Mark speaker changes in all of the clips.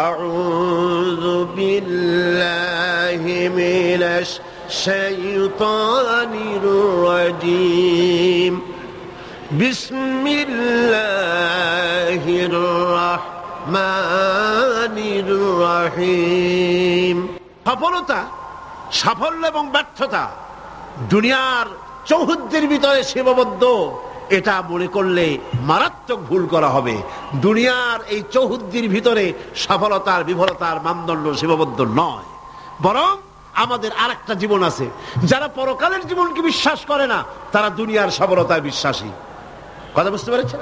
Speaker 1: আউযু বিল্লাহি মিনাশ শাইতানির রাজীম বিসমিল্লাহির রাহমানির রহিম। সফলতা, সাফল্য এবং ব্যর্থতা দুনিয়ার চৌহদ্দির ভিতরে সীমাবদ্ধ, এটা মনে করলে মারাত্মক ভুল করা হবে। দুনিয়ার এই চৌহদ্দির ভিতরে সফলতার বিফলতার মানদণ্ড সীমাবদ্ধ নয়, বরং আমাদের আরেকটা জীবন আছে। যারা পরকালের জীবনকে বিশ্বাস করে না, তারা দুনিয়ার সফলতায় বিশ্বাসী। কথা বুঝতে পেরেছেন?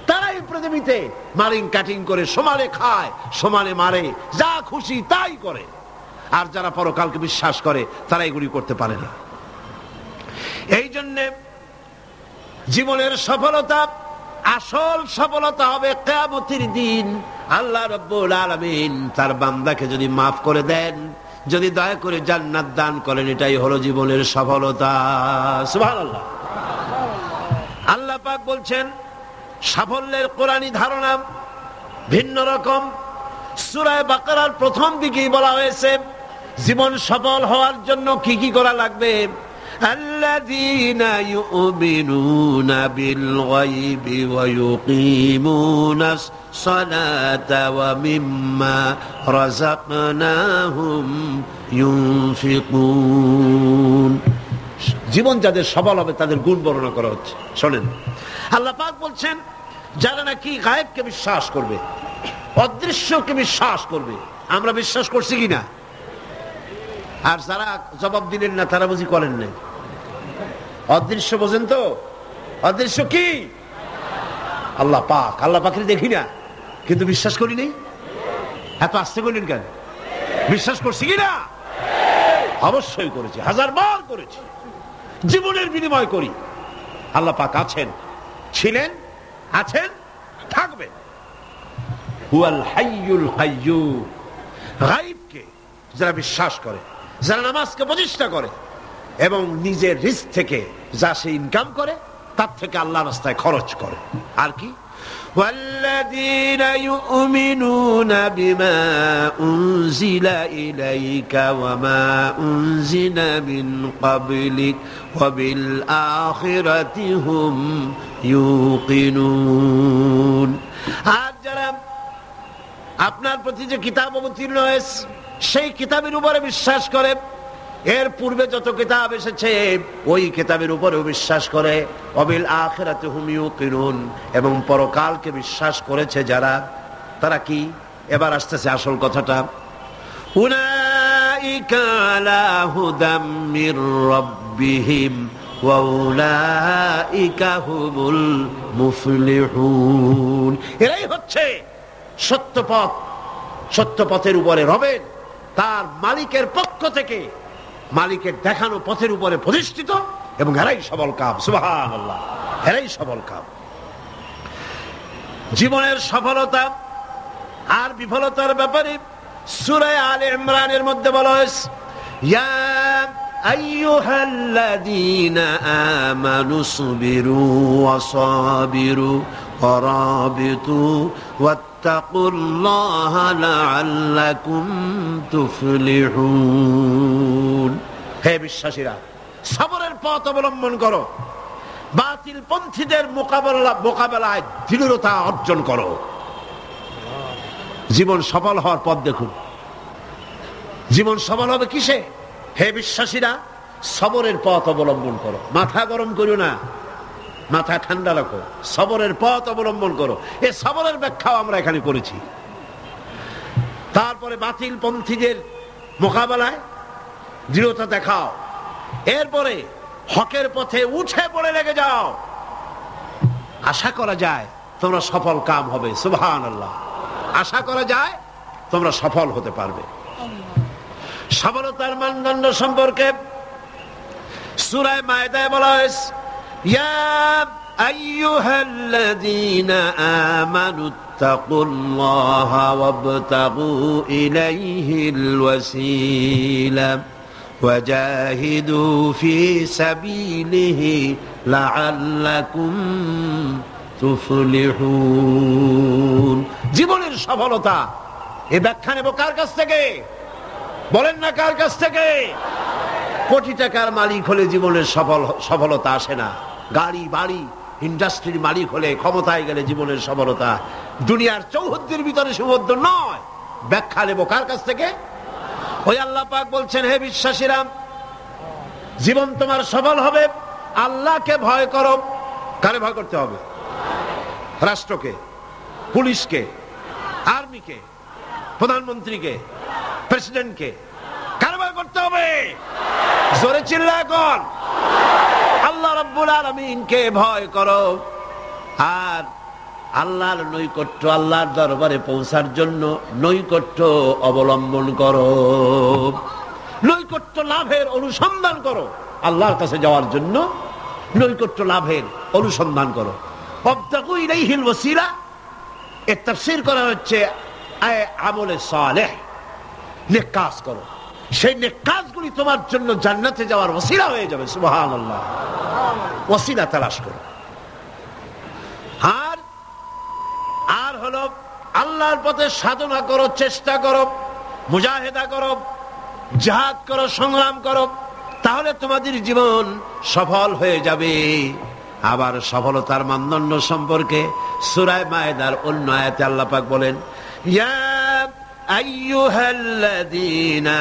Speaker 1: তারা এই পৃথিবীতে মারিং কাটিং করে সমানে খায়, সমানে মারে, যা খুশি তাই করে। আর যারা পরকালকে বিশ্বাস করে, তারা এগুলি করতে পারে না। এই জন্যে জীবনের সফলতা, আসল সফলতা হবে কিয়ামতের দিন। আল্লাহ রাব্বুল আলামিন তার বান্দাকে যদি মাফ করে দেন, যদি দয়া করে জান্নাত দান করেন, এটাই হলো জীবনের সফলতা। সুবহানাল্লাহ। আল্লাহ পাক বলছেন সাফল্যের কোরআনী ধারণা ভিন্ন রকম। সূরা বাকারার প্রথম দিকেই বলা হয়েছে জীবন সফল হওয়ার জন্য কি কি করা লাগবে। আল্লাযীনা ইউমিনুনা বিল গায়বি ওয়া ইউকিমুনাস সালাতা ওয়া মিম্মা রাযাকনাহুম ইউনফিকুন। জীবন যাদের সফল হবে তাদের গুণ বর্ণনা করা হচ্ছে। শোনেন, আল্লাহ পাক বলছেন যারা নাকি গায়েবকে বিশ্বাস করবে, অদৃশ্যকে বিশ্বাস করবে। আমরা বিশ্বাস করছি কিনা? আর যারা জবাব দিলেন না, তারা বুঝি করেন নাই। অদৃশ্য বোঝেন তো? অদৃশ্য কি? আল্লাহ পাক। আল্লাহ পাকের দেখি না, কিন্তু বিশ্বাস করি নাই। এত আস্তে করলেন কেন? বিশ্বাস করছি কিনা? অবশ্যই করেছি, 1000 বার করেছি, জীবনের বিনিময় করি। আল্লাহ পাক আছেন, ছিলেন, আছেন, থাকবেন। হুয়াল হাইয়ুল কাইয়্যুম। গায়বকে যারা বিশ্বাস করে, যারা নামাজকে প্রতিষ্ঠা করে এবং নিজের রিস্ক থেকে যা সে ইনকাম করে, তার থেকে আল্লাহর রাস্তায় খরচ করে। আর কি? والذين يؤمنون بما أنزل إليك وما أنزل من قبلك وبالآخرة هم يوقنون। আর যারা আপনার প্রতি যে কিতাব অবতীর্ণ হয়েছে সেই কিতাবের উপরে বিশ্বাস করে, এর পূর্বে যত কিতাব এসেছে ওই কিতাবের উপরেও বিশ্বাস করে। ওয়াবিল আখিরাতি হুম ইউকিনুন। এবং পরকালকে বিশ্বাস করেছে যারা, তারা কি? এবার আসতেছে আসল কথাটা। উলাইকা আলা হুদাম মির রাব্বিহিম ওয়া উলাইকা হুমুল মুফলিহুন। এরাই হচ্ছে সত্য পথ, সত্য পথের উপরে রবেন তার মালিকের পক্ষ থেকে, মালিকের দেখানো পথের উপরে প্রতিষ্ঠিত, এবং এরাই সফল কাম। সুবহানাল্লাহ। এরাই সফল কাম। জীবনের সফলতা আর বিফলতার ব্যাপারে সূরা আলে ইমরানের মধ্যে বলা হয়েছে, ইয়া আইয়ুহাল্লাযীনা আমানু সবিরু ওয়া সাবিরু ওয়া রাবিতু ওয়াত্তাকুল্লাহা লাআল্লাকুম তুফলিহুন। হে বিশ্বাসীরা, সবরের পথ অবলম্বন করো, বাতিল পন্থীদের মোকাবেলায় দৃঢ়তা অর্জন করো। জীবন সফল হওয়ার পথ দেখুন। জীবন সফল হবে কিসে? হে বিশ্বাসীরা, সবরের পথ অবলম্বন করো। মাথা গরম করো না, মাথা ঠান্ডা রাখো, সবরের পথ অবলম্বন করো। এই সবরের ব্যাখ্যাও আমরা এখানে করেছি। তারপরে বাতিল পন্থীদের মোকাবেলায় দৃঢ়তা দেখাও, এরপরে হকের পথে উঠে পড়ে লেগে যাও। আশা করা যায় তোমরা সফল কাম হবে। সুবহানাল্লাহ। আশা করা যায় তোমরা সফল হতে পারবে। সফলতার মানদণ্ড সম্পর্কে সূরা মায়েদায় বলা হয়েছে, ইয়া আইয়ুহাল্লাযীনা আমানুত্তাকুল্লাহা ওয়াবতাগু ইলাইহিল ওয়াসিলা ওয়াজাহিদু ফি সাবিলিহি লাআল্লাকুম তুফলিহুন। জীবনের সফলতা এ ব্যাখ্যা নেব কার কাছ থেকে? বলেন না কার কাছ থেকে? কোটি টাকার মালিক হলে জীবনের সফলতা আসে না। গাড়ি বাড়ি ইন্ডাস্ট্রির মালিক হলে, ক্ষমতায় গেলে জীবনের সফলতা দুনিয়ার চৌহদ্দির ভিতরে সীমাবদ্ধ নয়। ব্যাখ্যা নেব কার কাছ থেকে? ওই আল্লাহ পাক বলছেন, হে বিশ্বাসীরা, জীবন তোমার সফল হবে আল্লাহকে ভয় করো। কারে ভয় করতে হবে? রাষ্ট্রকে, পুলিশকে, আর্মিকে, প্রধানমন্ত্রীকে, প্রেসিডেন্টকে। কারে ভয় করতে হবে? জোরে চিল্লা এখন। আল্লাহ রাব্বুল আলামিনকে ভয় করো। আর আল্লাহর নৈকট্য, আল্লাহর দরবারে পৌঁছার জন্য নৈকট্য অবলম্বন করো, নৈকট্য লাভের অনুসন্ধান করো। আল্লাহর কাছে যাওয়ার জন্য নৈকট্য লাভের অনুসন্ধান করো। ওয়াবতাগু ইলাইহিল ওয়াসিলা, এর তাফসীর করা হচ্ছে আমলে সালেহ, নেক কাজ করো। সেই নেক কাজগুলি তোমার জন্য জান্নাতে যাওয়ার ওসিলা হয়ে যাবে। সুবহানাল্লাহ। ওসিলা তালাশ করো। আর হলো আল্লাহর পথে সাধনা করো, চেষ্টা করো, মুজাহিদা করো, জিহাদ করো, সংগ্রাম করো, তাহলে তোমাদের জীবন সফল হয়ে যাবে। আবার সফলতার মানদণ্ড সম্পর্কে সূরা মায়েদার অন্য আয়াতে আল্লাহ পাক বলেন, ইয়া আইয়ুহাল্লাযীনা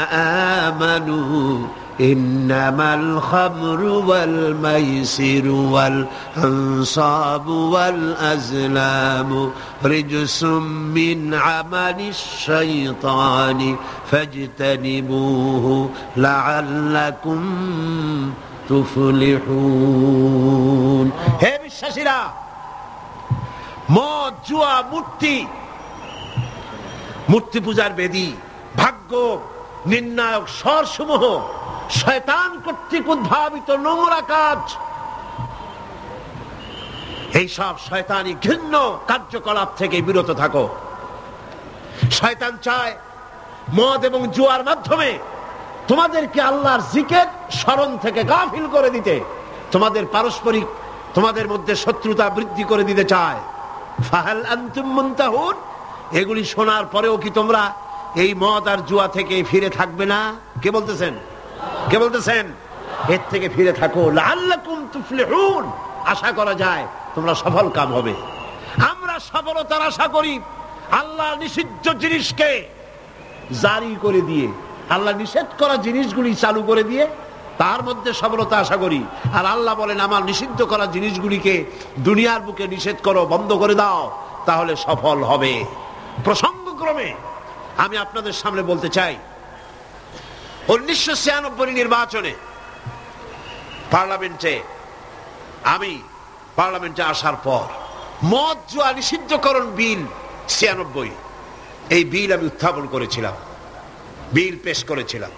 Speaker 1: আমানু ইন্নামাল খামরু ওয়াল মাইসিরু ওয়াল আনসাবু ওয়াল আজলামু রিজসুম মিন আমালিশ শাইতানি ফাজতানিবুহু লাআল্লাকুম তুফলিহুন। হে বিশ্বাসীরা, মদ, জুয়া, মূর্তি পূজার বেদী, ভাগ্য নির্ণায়ক স্বরসমূহ শয়তান কর্তৃক উদ্ভাবিত নোংরা কাজ। এইসব শয়তানি ঘৃণ্য কার্যকলাপ থেকে বিরত থাকো। শয়তান চায় মদ এবং জুয়ার মাধ্যমে তোমাদেরকে আল্লাহর জিকির স্মরণ থেকে গাফিল করে দিতে, তোমাদের পারস্পরিক, তোমাদের মধ্যে শত্রুতা বৃদ্ধি করে দিতে চায়। ফাহাল আনতুম মুনতাহুন, এগুলি শোনার পরেও কি তোমরা এই মদ আর জুয়া থেকে ফিরে থাকবে না? কে বলতেছেন? কে বলতেছেন? এর থেকে ফিরে থাকো, লাআল্লাকুম তুফলিহুন, আশা করা যায় তোমরা সফল কাম হবে। আমরা সফলতার আশা করি আল্লাহ নিষিদ্ধ জিনিসকে জারি করে দিয়ে, আল্লাহ নিষেধ করা জিনিসগুলি চালু করে দিয়ে তার মধ্যে সফলতা আশা করি। আর আল্লাহ বলেন, আমার নিষিদ্ধ করা জিনিসগুলিকে দুনিয়ার বুকে নিষেধ করো, বন্ধ করে দাও, তাহলে সফল হবে। প্রসঙ্গক্রমে আমি আপনাদের সামনে বলতে চাই, 1996 নির্বাচনে পার্লামেন্টে আসার পর মদ জুয়া নিষিদ্ধকরণ বিল 96, এই বিল আমি উত্থাপন করেছিলাম, বিল পেশ করেছিলাম।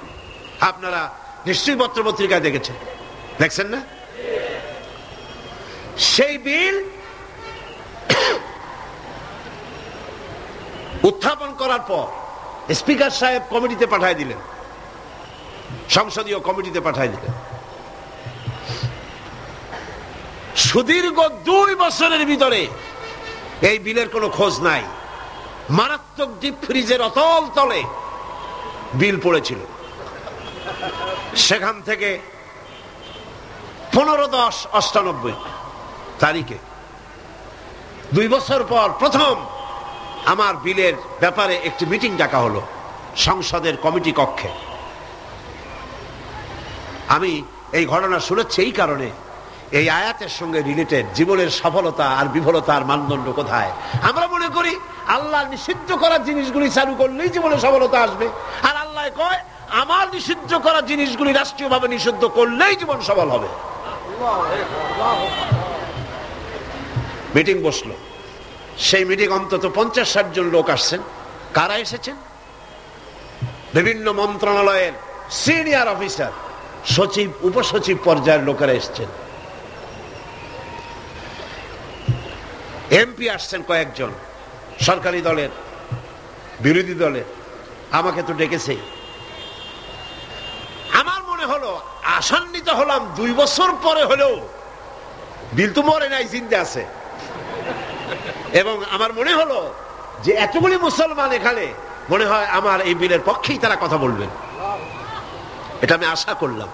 Speaker 1: আপনারা নিশ্চয়ই পত্রপত্রিকায় দেখছেন না? সেই বিল উত্থাপন করার পর স্পিকার সাহেব কমিটিতে পাঠিয়ে দিলেন, সংসদীয় কমিটিতে পাঠিয়ে দিলেন। সুদীর্ঘ 2 বছরের ভিতরে এই বিলের কোনো খোঁজ নাই। মারাত্মক ডিপ ফ্রিজের অতল তলে বিল পড়েছিল। সেখান থেকে 15/10/98 তারিখে 2 বছর পর প্রথম আমার বিলের ব্যাপারে একটি মিটিং ডাকা হলো সংসদের কমিটি কক্ষে। আমি এই ঘটনা শুনেছি এই কারণে, এই আয়াতের সঙ্গে রিলেটেড জীবনের সফলতা আর বিফলতার মানদণ্ড কোথায়। আমরা মনে করি আল্লাহ নিষিদ্ধ করা জিনিসগুলি চালু করলেই জীবনে সফলতা আসবে, আর আল্লাহ কয় আমার নিষিদ্ধ করা জিনিসগুলি রাষ্ট্রীয়ভাবে নিষিদ্ধ করলেই জীবন সফল হবে। মিটিং বসলো, সেই মিটিং অন্তত 50-60 জন লোক আসছেন। কারা এসেছেন? বিভিন্ন মন্ত্রণালয়ের সিনিয়র অফিসার, সচিব, উপসচিব পর্যায়ের লোকেরা এসছেন। এমপি আসছেন কয়েকজন, সরকারি দলের, বিরোধী দলের। আমাকে তো ডেকেছে। আমার মনে হলো, আশান্বিত হলাম, 2 বছর পরে হলেও বিল তো মরে নাই, জিন্দা আছে। এবং আমার মনে হলো যে এতগুলি মুসলমান এখানে মনে হয় আমার এই বিলের পক্ষেই তারা কথা বলবেন, এটা আমি আশা করলাম।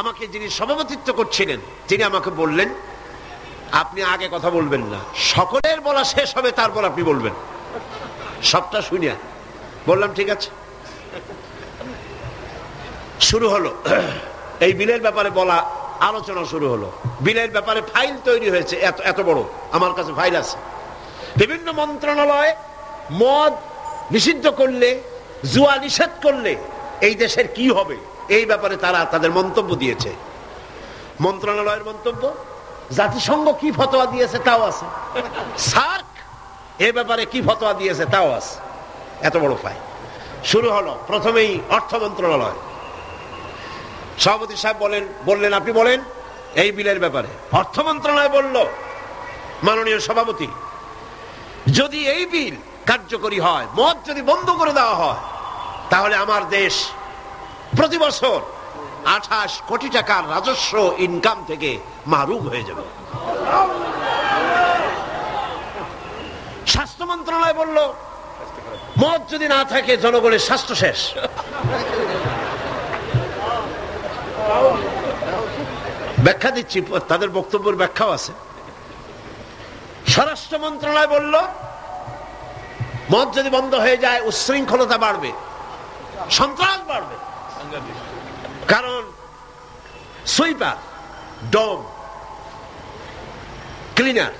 Speaker 1: আমাকে যিনি সভাপতিত্ব করছিলেন তিনি আমাকে বললেন, আপনি আগে কথা বলবেন না, সকলের বলা শেষ হবে তারপর আপনি বলবেন। সবটা শুনিয়া বললাম ঠিক আছে। শুরু হলো এই বিলের ব্যাপারে বলা, আলোচনা শুরু হলো। বিলের ব্যাপারে ফাইল তৈরি হয়েছে, এত এত বড় আমার কাছে ফাইল আছে। বিভিন্ন মন্ত্রণালয় মদ নিষিদ্ধ করলে, জুয়া নিষেধ করলে এই দেশের কি হবে এই ব্যাপারে তারা তাদের মন্তব্য দিয়েছে। মন্ত্রণালয়ের মন্তব্য, জাতিসংঘ কি ফতোয়া দিয়েছে তাও আছে, সার্ক এই ব্যাপারে কি ফতোয়া দিয়েছে তাও আছে। এত বড় ফাইল। শুরু হলো প্রথমেই অর্থ মন্ত্রণালয়। সভাপতি সাহেব বললেন আপনি বলেন এই বিলের ব্যাপারে। অর্থ মন্ত্রণালয় বলল, মাননীয় সভাপতি, যদি এই বিল কার্যকরী হয়, মদ যদি বন্ধ করে দেওয়া হয়, তাহলে আমার দেশ প্রতি বছর 28 কোটি টাকার রাজস্ব ইনকাম থেকে মাহরুম হয়ে যাবে। স্বাস্থ্য মন্ত্রণালয় বলল, মদ যদি না থাকে জনগণের স্বাস্থ্য শেষ। ব্যাখ্যা দিচ্ছি, তাদের বক্তব্যের ব্যাখ্যাও আছে। স্বরাষ্ট্র মন্ত্রণালয় বলল, মদ যদি বন্ধ হয়ে যায় উচ্ছৃঙ্খলতা বাড়বে, সন্ত্রাস বাড়বে। কারণ সুইপার, ডম, ক্লিনার,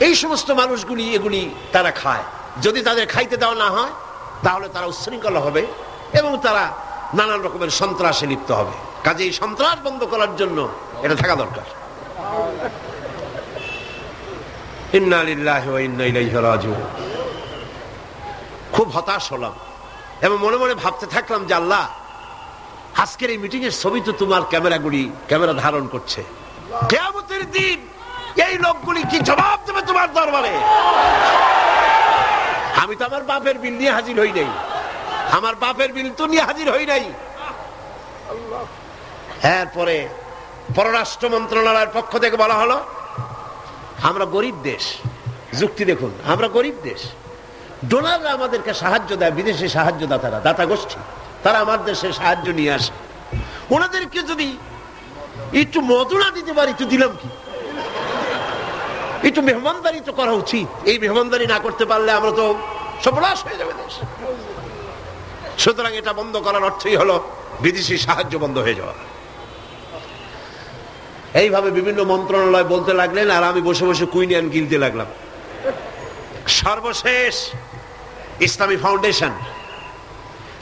Speaker 1: এই সমস্ত মানুষগুলি এগুলি তারা খায়। যদি তাদের খাইতে দেওয়া না হয় তাহলে তারা উচ্ছৃঙ্খল হবে এবং তারা নানান রকমের সন্ত্রাসে লিপ্ত হবে। কাজে এই সন্ত্রাস বন্ধ করার জন্য এটা থাকা দরকার। ইন্না লিল্লাহি ওয়া ইন্না ইলাইহি রাজিউন। খুব হতাশ হলাম এবং মনে মনে ভাবতে থাকলাম যে আল্লাহ, আজকের এই মিটিং এর ছবি তো তোমার ক্যামেরা ধারণ করছে। কিয়ামতের দিন এই লোকগুলি কি জবাব দেবে তোমার দরবারে? আমি তো আমার বাপের বিল নিয়ে হাজির হই নাই, আমার বাপের বিল তো নিয়ে হাজির হই নাই। এরপরে পররাষ্ট্র মন্ত্রণালয়ের পক্ষ থেকে বলা হলো, আমরা গরিব দেশ। যুক্তি দেখুন, আমরা গরিব দেশ, ডোনাররা আমাদেরকে সাহায্য দেয়, বিদেশি সাহায্যদাতারা, দাতা গোষ্ঠী, তারা আমার দেশে সাহায্য নিয়ে আসে। ওনাদেরকে যদি একটু মজুরা দিতে পারি তো দিলাম কি, একটু মেহমানদারি তো করা উচিত। এই মেহমানদারি না করতে পারলে আমরা তো সর্বনাশ হয়ে যাবে দেশ। সুতরাং এটা বন্ধ করার অর্থই হলো বিদেশি সাহায্য বন্ধ হয়ে যাওয়া। এইভাবে বিভিন্ন মন্ত্রণালয় বলতে লাগলেন আর আমি বসে বসে কুইনিয়ান গিলতে লাগলাম। সর্বশেষ ইসলামী ফাউন্ডেশন,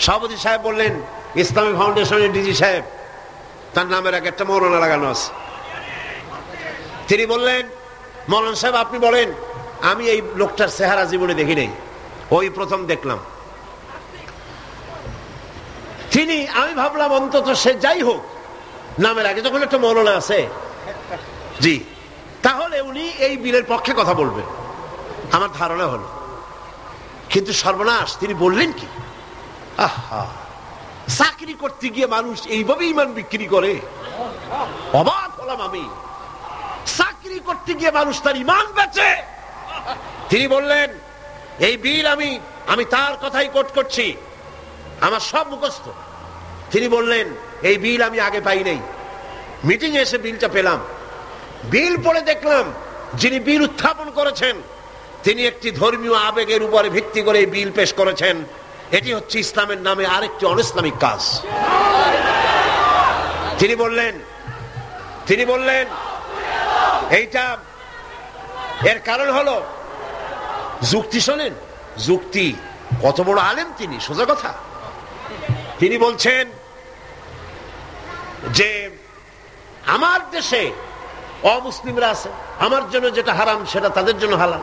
Speaker 1: সভাপতি সাহেব বললেন, ইসলামী ফাউন্ডেশনের ডিজি সাহেব, তার নামের এক একটা মৌলানা লাগানো আছে। তিনি বললেন, মৌলানা সাহেব আপনি বলেন। আমি এই লোকটার চেহারা জীবনে দেখি নাই, ওই প্রথম দেখলাম। আমি ভাবলাম অন্তত সে যাই হোক, নামের আগে যখন একটা মৌলানা আছে, জি, তাহলে উনি এই বিলের পক্ষে কথা বলবেন, আমার ধারণা হলো। কিন্তু সর্বনাশ, তিনি বললেন কি, আহা, চাকরি করতে গিয়ে মানুষ এইভাবে ইমান বিক্রি করে? অবাক হলাম আমি। চাকরি করতে গিয়ে মানুষ তার ইমান বেচে। তিনি বললেন, এই বিল আমি তার কথাই কোট করছি, আমার সব মুখস্থ। তিনি বললেন, এই বিল আমি আগে পাই নাই, মিটিং এ এসে বিলটা পেলাম। বিল পড়ে দেখলাম যিনি বিল উত্থাপন করেছেন তিনি একটি ধর্মীয় আবেগের উপরে ভিত্তি করে এই বিল পেশ করেছেন। এটি হচ্ছে ইসলামের নামে আরেকটি অনইসলামিক কাজ। তিনি বললেন এইটা, এর কারণ হলো যুক্তি। শোনেন যুক্তি, কত বড় আলেম তিনি, সোজা কথা। তিনি বলছেন যে আমার দেশে অমুসলিমরা আছে, আমার জন্য যেটা হারাম সেটা তাদের জন্য হালাল,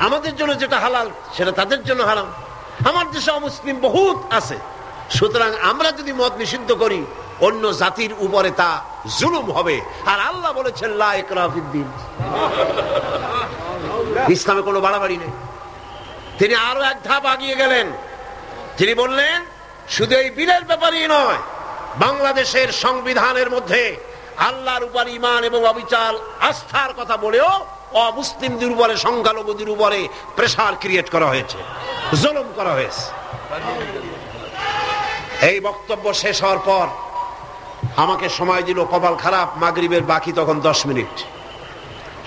Speaker 1: আমাদের জন্য যেটা হালাল সেটা তাদের জন্য হারাম। আমার দেশে অমুসলিম বহুত আছে, সুতরাং আমরা যদি মদ নিষিদ্ধ করি অন্য জাতির উপরে তা জুলুম হবে। আর আল্লাহ বলেছেন লা ইকরাহা ফিদ্দীন, ইসলামে কোনো বাড়াবাড়ি নেই। তিনি আরো এক ধাপ আগিয়ে গেলেন। তিনি বললেন, শুধু এই বিলের ব্যাপারেই নয়, বাংলাদেশের সংবিধানের মধ্যে আল্লাহর উপর ঈমান এবং অবিচল আস্থার কথা বলেও অমুসলিমদের উপরে, সংখ্যালঘুদের উপরে প্রেসার ক্রিয়েট করা হয়েছে, জুলুম করা হয়েছে। এই বক্তব্য শেষ হওয়ার পর আমাকে সময় দিল, কপাল খারাপ, মাগরিবের বাকি তখন 10 মিনিট,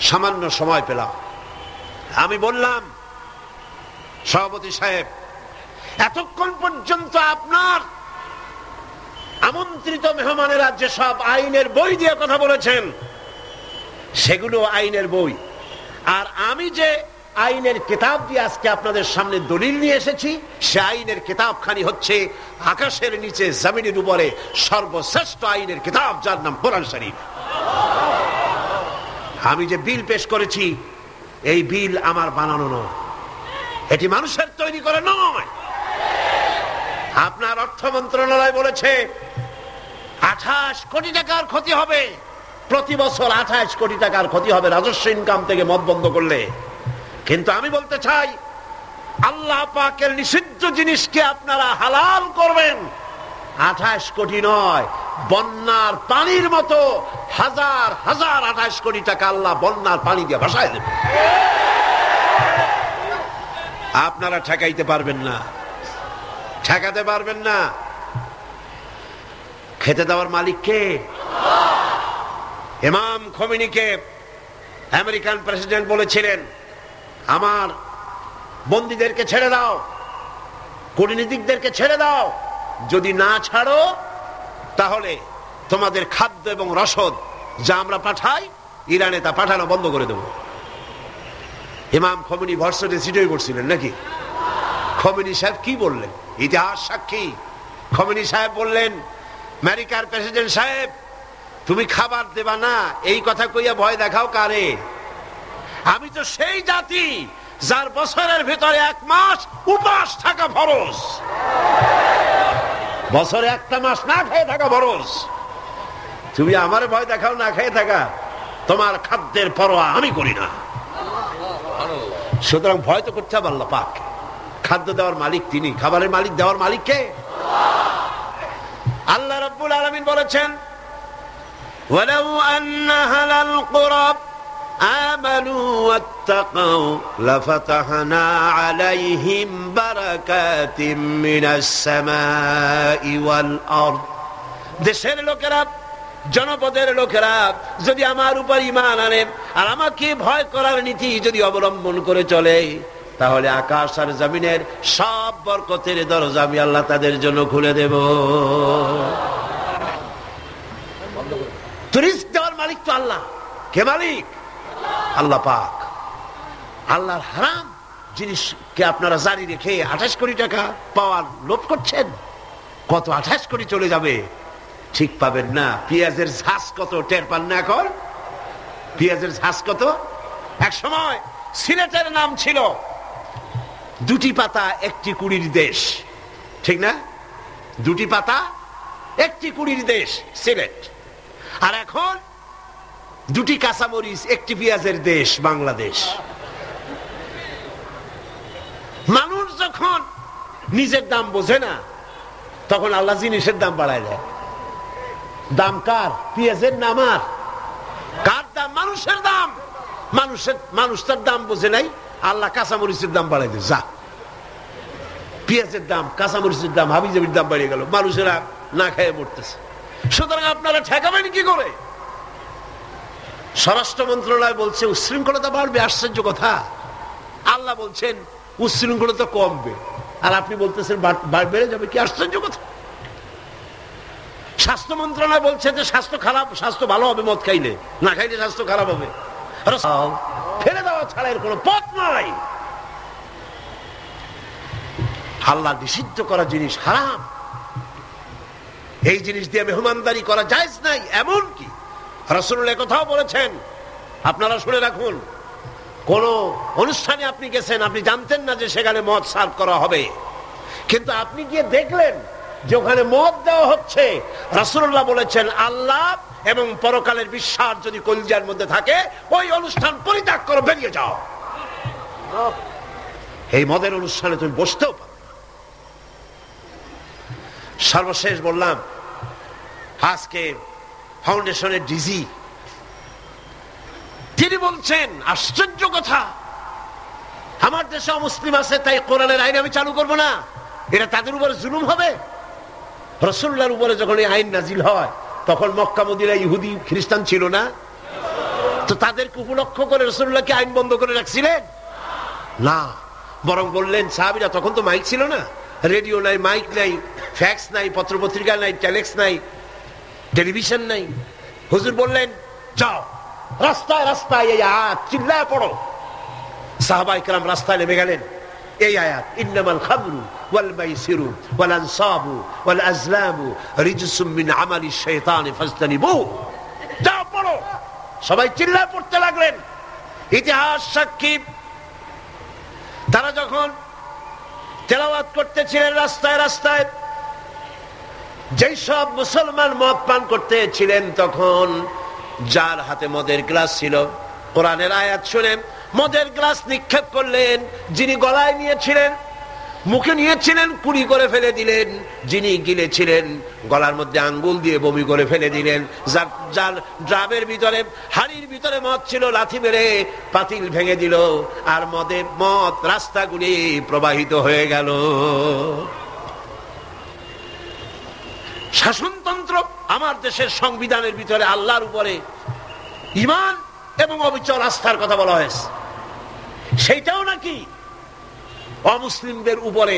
Speaker 1: সামান্য সময় পেলাম। আমি বললাম, সভাপতি সাহেব, এতক্ষণ পর্যন্ত আপনার আমন্ত্রিত মেহমানেরা যেসব আইনের বই দিয়ে কথা বলেছেন সেগুলো আইনের বই, আর আমি যে আইনের কিতাব দিয়ে আজকে আপনাদের সামনে দলিল নিয়ে এসেছি সে আইনের কিতাবখানি হচ্ছে আকাশের নিচে জমিনের উপরে সর্বশ্রেষ্ঠ আইনের কিতাব, যার নাম কোরআন শরীফ। আমি যে বিল পেশ করেছি এই বিল আমার বানানো নয়, এটি মানুষের তৈরি করে নয়। আপনার অর্থ মন্ত্রণালয় বলেছে 28 কোটি টাকার ক্ষতি হবে, প্রতি বছর 28 কোটি টাকার ক্ষতি হবে রাজস্ব ইনকাম থেকে মদ বন্ধ করলে। কিন্তু আমি বলতে চাই, আল্লাহ পাকের নিষিদ্ধ জিনিসকে আপনারা হালাল করবেন, 28 কোটি নয়, বন্যার পানির মতো হাজার হাজার 28 কোটি টাকা আল্লাহ বন্যার পানি দিয়ে ভাসায় দেবে। আপনারা ঠেকাইতে পারবেন না, ঠেকাতে পারবেন না। খেতে দেওয়ার মালিক কে? ইমাম খোমেনিকে আমেরিকান প্রেসিডেন্ট বলেছিলেন, আমার বন্দীদেরকে ছেড়ে দাও, কূটনীতিকদেরকে ছেড়ে দাও, যদি না ছাড়ো তাহলে তোমাদের খাদ্য এবং রসদ যা আমরা পাঠাই ইরানে তা পাঠানো বন্ধ করে দেব। ইমাম খোমেনি ভার্সিটি সিটই করছিলেন নাকি? খোমেনি সাহেব কি বললেন? ইতিহাস সাক্ষী। খোমেনি সাহেব বললেন, আমেরিকার প্রেসিডেন্ট সাহেব, তুমি খাবার দেবা না এই কথা কইয়া ভয় দেখাও কারে? আমি তো সেই জাতি যার বছরের ভিতরে 1 মাস উপাস থাকা ফরজ, বছরে 1টা মাস না খেয়ে থাকা ফরজ। তুমি আমার ভয় দেখাও না খেয়ে থাকা, তোমার খাদ্যের পরোয়া আমি করি না। সুতরাং ভয় তো করতে হবে আল্লাহ পাক। খাদ্য দেওয়ার মালিক তিনি, খাবারের মালিক দেওয়ার মালিক কে? আল্লাহ রাব্বুল আলামিন বলেছেন, ওয়ালাউ আন্না আহলাল কুরা আমানু ওয়াত্তাকাউ লাফাতাহনা আলাইহিম বারাকাতিম মিনাস সামাই ওয়াল আরদ। দেশের লোকেরা, জনপদের লোকেরা যদি আমার উপর ঈমান আনে আর আমাকে ভয় করার নীতি যদি অবলম্বন করে চলে, তাহলে আকাশ আর জমিনের সব বরকতের দরজা আমি আল্লাহ তাদের জন্য খুলে দেব। রিজক দেওয়ার মালিক তো আল্লাহ। কে মালিক? আল্লাহ পাক। আল্লাহর হারাম জিনিসকে আপনারা জারি রেখে 28 কোটি টাকা পাওয়ার লোভ করছেন। কত 28 কোটি চলে যাবে? ঠিক পাবেন না। পেঁয়াজের ঝাঁজ কত টের পান না এখন? পেঁয়াজের ঝাঁজ কত? এক সময় সিলেটের নাম ছিল 2টি পাতা 1টি কুড়ির দেশ, ঠিক না? 2টি পাতা 1টি কুড়ির দেশ সিলেট। আর এখন 2টি কাঁচামরিচ 1টি পেঁয়াজের দেশ বাংলাদেশ। মানুষ যখন নিজের দাম বোঝে না তখন আল্লাহ জিনিসের দাম বাড়ায় দেয়। দাম কার? পেঁয়াজের নাম। আর কার দাম? মানুষের দাম। মানুষ তার দাম বোঝে নাই, আল্লাহ কাঁচামরিচের দাম বাড়াই দেয়। যা, পেঁয়াজের দাম, কাঁচামরিচের দাম, হাবিজাবির দাম বাড়িয়ে গেল, মানুষেরা না খেয়ে মরতেছে। সুতরাং আপনারা ঠেকাবেন কি করে? স্বরাষ্ট্র মন্ত্রণালয় বলছে উচ্ছৃঙ্খলতা বাড়বে। আশ্চর্য কথা। আল্লাহ বলছেন উচ্ছৃঙ্খলতা কমবে, আর আপনি বলতেছেন বেড়ে যাবে। কি আশ্চর্য কথা। স্বাস্থ্য মন্ত্রণালয় বলছে যে স্বাস্থ্য খারাপ, স্বাস্থ্য ভালো হবে মদ খাইলে, না খাইলে স্বাস্থ্য খারাপ হবে। ফেলে দেওয়া ছাড়া এর কোনো পথ নাই। আল্লাহ নিষিদ্ধ করা জিনিস হারাম, এই জিনিস দিয়ে মেহমানদারি করা জায়েজ নাই। এমনকি রাসূলুল্লাহ কথাও বলেছেন, আপনারা শুনে রাখুন, কোন অনুষ্ঠানে আপনি গেছেন, আপনি জানতেন না যে সেখানে মদ সার্ভ করা হবে, কিন্তু আপনি গিয়ে দেখলেন যে ওখানে মদ দেওয়া হচ্ছে। রাসূলুল্লাহ বলেছেন, আল্লাহ এবং পরকালের বিশ্বাস যদি কলিজার মধ্যে থাকে, ওই অনুষ্ঠান পরিত্যাগ করো, বেরিয়ে যাও। এই মদের অনুষ্ঠানে তুমি বসতেও পারো। সর্বশেষ বললাম, আজকে ফাউন্ডেশনের ডিজি তিনি বলছেন আশ্চর্য কথা, আমার দেশে মুসলিম আছে তাই কোরআনের আইন আমি চালু করব না, এটা তাদের উপরে জুলুম হবে? রাসূলুল্লাহর উপরে যখন এই আইন নাজিল হয় তখন মক্কা মদিনায় ইহুদি খ্রিস্টান ছিল না? তো তাদেরকে উপলক্ষ করে রাসূলুল্লাহ কি আইন বন্ধ করে রাখছিলেন? না, বরং বললেন সাহাবীরা, তখন তো মাইক ছিল না, রেডিও নাই, মাইক নাই, ফ্যাক্স নাই, পত্রপত্রিকা নাই, টেলেক্স নাই, টেলিভিশন নাই। হুজুর বললেন যাও রাস্তায় রাস্তায় এই আয়াত চিল্লায় পড়ো। সাহাবায়ে কেরাম রাস্তায় নেমে গেলেন, এই আয়াত, ইন্নামাল খামরু ওয়াল মাইসিরু ওয়াল আনসাবু ওয়াল আজলামু রিজসুম মিন আমালিশ শাইতানি ফাজতানিবু, যাও পড়ো। সবাই চিল্লায় পড়তে লাগলেন। ইতিহাস সাক্ষী, তারা যখন তেলাওয়াত করতেছিলেন রাস্তায় রাস্তায়, যেই সব মুসলমান মদ পান করতেছিলেন, তখন যার হাতে মদের গ্লাস ছিল কোরআনের আয়াত শুনে মদের গ্লাস নিক্ষেপ করলেন। যিনি গলায় নিয়েছিলেন, মুখে নিয়েছিলেন, কুড়ি করে ফেলে দিলেন। যিনি গিলেছিলেন গলার মধ্যে আঙ্গুল দিয়ে বমি করে ফেলে দিলেন। যার ড্রামের ভিতরে, হাড়ির ভিতরে মদ ছিল, লাথি মেরে পাতিল ভেঙে দিল, আর মদ রাস্তাগুলি প্রবাহিত হয়ে গেল। শাসনতন্ত্র, আমার দেশের সংবিধানের ভিতরে আল্লাহর উপরে ঈমান এবং অবিচল আস্থার কথা বলা হয়েছে, সেইটাও নাকি অমুসলিমদের উপরে